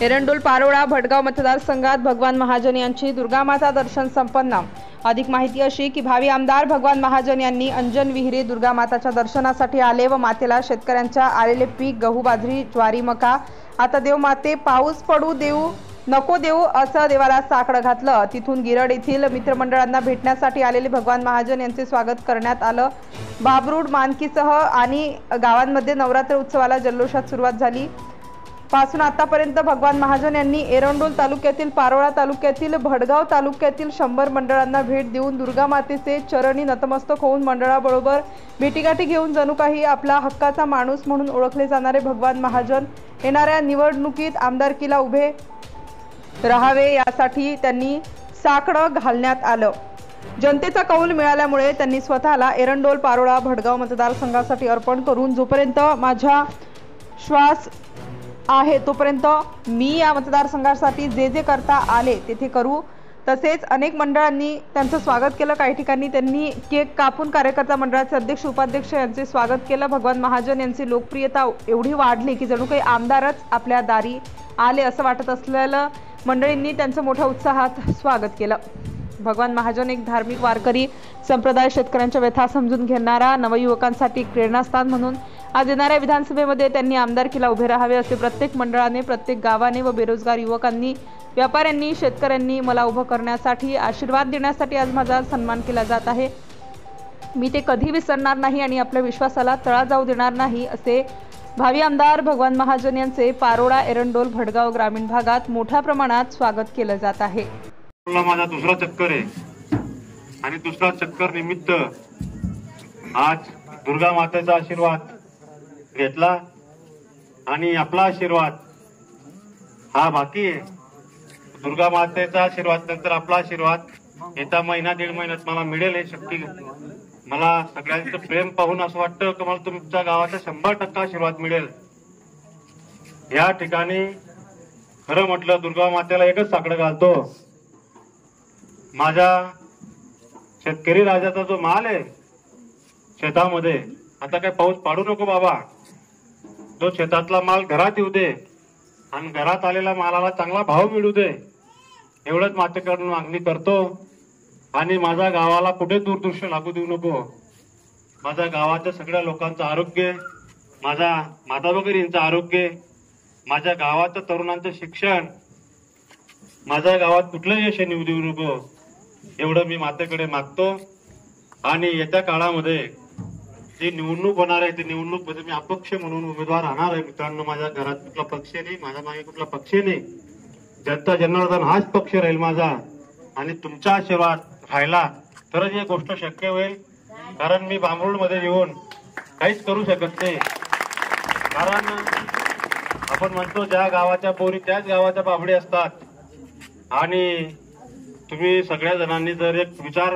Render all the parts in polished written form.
एरंडोल पारोळा भटगाव मतदारसंघात भगवान महाजन यांची दुर्गामाता दर्शन संपन्न। अधिक माहिती अशी की भावी आमदार भगवान महाजन यांनी अंजन विहिरी दुर्गामाताच्या दर्शनासाठी आले व मातेला शेतकऱ्यांच्या आलेले पीक गहू बाजरी ज्वारी मका आता देव माते पाऊस पडू देऊ नको देऊ असं देवाला साकडं घातलं। तिथून गिरड येथील मित्रमंडळांना भेटण्यासाठी आलेले भगवान महाजन यांचे स्वागत करण्यात आलं। बाबरूड मानकीसह आणि गावांमध्ये नवरात्र उत्सवाला जल्लोषात सुरुवात झाली। पासून आतापर्यंत भगवान महाजन यांनी एरंडोल तालुक्यातील पारोळा तालुक्यातील भटगाव तालुक्यातील 100 मंडळांना भेट देऊन दुर्गा मातेचे चरणी नतमस्तक होऊन मंडळाबरोबर भेटीगाठी घेऊन जणू काही आपला हक्काचा माणूस म्हणून ओळखले जाणारे भगवान महाजन येणाऱ्या निवडणुकीत आमदारकीला उभे राहावे यासाठी त्यांनी साकडं घालण्यात आलं। जनतेचा कौल मिळाल्यामुळे त्यांनी स्वतःला एरंडोल पारोळा भटगाव मतदारसंघासाठी अर्पण करून जोपर्यंत माझा श्वास आहे तोपर्यंत मी या मतदारसंघासाठी जे करता आले तेथे करू। तसेच अनेक मंडळांनी त्यांचं स्वागत केलं। काही ठिकाणी त्यांनी केक कापून कार्यकर्ता मंडळाचे अध्यक्ष उपाध्यक्ष यांचे स्वागत केलं। भगवान महाजन यांची लोकप्रियता एवढी वाढली की जणू काही आमदारच आपल्या दारी आले असं वाटत असलेलं मंडळींनी त्यांचं मोठ्या उत्साहात स्वागत केलं। भगवान महाजन एक धार्मिक वारकरी संप्रदाय शेतकऱ्यांच्या व्यथा समजून घेणारा नवयुवकांसाठी प्रेरणास्थान म्हणून आज येणाऱ्या विधानसभेमध्ये त्यांनी आमदारकीला उभे राहावे असे प्रत्येक मंडळाने प्रत्येक गावाने व बेरोजगार युवकांनी व्यापाऱ्यांनी शेतकऱ्यांनी मला उभं करण्यासाठी आशीर्वाद देण्यासाठी आज माझा सन्मान केला जात आहे। मी ते कधी विसरणार नाही आणि आपल्या विश्वासाला तडा जाऊ देणार नाही असे भावी आमदार भगवान महाजन यांचे पारोळा एरंडोल भटगाव ग्रामीण भागात मोठ्या प्रमाणात स्वागत केलं जात आहे। माझा दुसरा चक्कर आहे आणि दुसरा चक्कर निमित्त आज दुर्गा मातेचा आशीर्वाद घेतला आणि आपला आशीर्वाद हा बाकी आहे। दुर्गा मातेचा आशीर्वाद नंतर आपला आशीर्वाद येत्या महिना दीड महिन्यात मला मिळेल हे शक्ती। मला सगळ्यांचं प्रेम पाहून असं वाटतं की मला तुमच्या गावाचा 100% आशीर्वाद मिळेल। या ठिकाणी खरं म्हटलं दुर्गा मातेला एकच साकडं घालतो, माझ्या शेतकरी राजाचा जो माल आहे शेतामध्ये आता काय पाऊस पाडू नको बाबा, जो शेतातला माल घरात येऊ दे आणि घरात आलेल्या मालाला चांगला भाव मिळू दे एवढंच मातेकडून मागणी करतो। आणि माझ्या गावाला कुठे दूरदृश्य लागू देऊ नको। माझ्या गावाच्या सगळ्या लोकांचं आरोग्य, माझ्या माता भगिनींचं आरोग्य, माझ्या गावाच्या तरुणांचं शिक्षण, माझ्या गावात कुठलंही यश येऊ देऊ नको एवढं मी मातेकडे मागतो। आणि येत्या काळामध्ये जी निवडणूक होणार आहे ती निवडणूक मध्ये मी अपक्ष म्हणून उमेदवार राहणार आहे। मित्रांनो, माझ्या घरात कुठला पक्ष नाही, माझ्या मागे कुठला पक्ष नाही, जनता जनार्दन हाच पक्ष राहील माझा। आणि तुमचा आशीर्वाद राहिला तरच ही गोष्ट शक्य होईल, कारण मी बांबरूड मध्ये येऊन काहीच करू शकत नाही। कारण आपण म्हणतो ज्या गावाच्या पोरी त्याच गावाच्या बाबडी असतात। आणि तुम्ही सगळ्या जणांनी जर एक विचार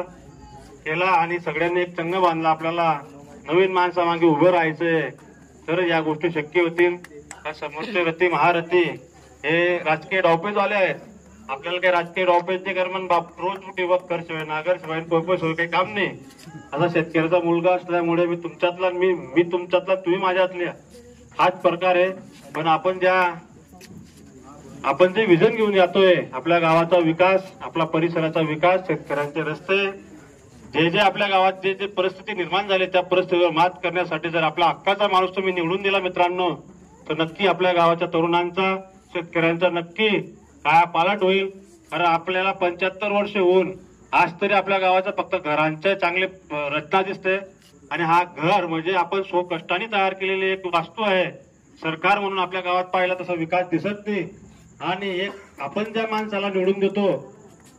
केला आणि सगळ्यांनी एक संघ बांधला, आपल्याला नवीन माणसामागे उभं राहायचंय तर या गोष्टी शक्य होतील। समोरचे रथी महारथी हे राजकीय डावपेचवाले आहेत, आपल्याला काही राजकीय डावपेचचे करमन बाप रोज ठिबक कर शिवाय नागर शिवाय कोयपो शिवाय काही काम नाही। असा शेतकऱ्याचा मुलगा असल्यामुळे मी तुमच्यातला मी तुमच्यातला तुम्ही माझ्यातल्या हाच प्रकार आहे। पण आपण जे विजन घेऊन येतोय आपल्या गावाचा विकास, आपल्या परिसराचा विकास, शेतकऱ्यांचे रस्ते, जे आपल्या गावात जे परिस्थिती निर्माण झाली त्या परिस्थितीवर मात करण्यासाठी जर आपला हक्काचा माणूस तुम्ही निवडून दिला मित्रांनो तर नक्की आपल्या गावाच्या तरुणांचा शेतकऱ्यांचा नक्की कायापालट होईल। कारण आपल्याला 75 वर्ष होऊन आज तरी आपल्या गावाचा फक्त घरांच्या चांगले रचना दिसते आणि हा घर म्हणजे आपण स्व कष्टाने तयार केलेली एक वास्तू आहे। सरकार म्हणून आपल्या गावात पाहिला तसा विकास दिसत नाही। आणि एक आपण ज्या माणसाला निवडून देतो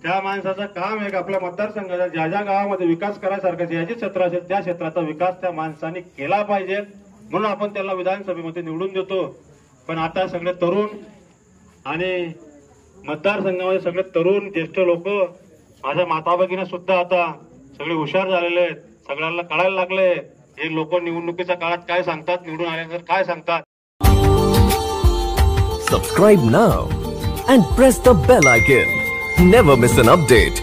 त्या माणसाचं काम आहे आपल्या मतदारसंघाचा ज्या ज्या गावामध्ये विकास करायसारखं जे क्षेत्र असेल त्या क्षेत्राचा विकास त्या माणसाने केला पाहिजे म्हणून आपण त्याला विधानसभेमध्ये निवडून देतो। पण आता सगळे तरुण आणि मतदारसंघामध्ये सगळे तरुण ज्येष्ठ लोक, माझ्या माता भगिनी सुद्धा आता सगळे हुशार झालेले आहेत, सगळ्यांना कळायला लागले हे लोक निवडणुकीच्या काळात काय सांगतात, निवडून आल्यानंतर काय सांगतात। Subscribe now and press the bell icon. Never miss an update.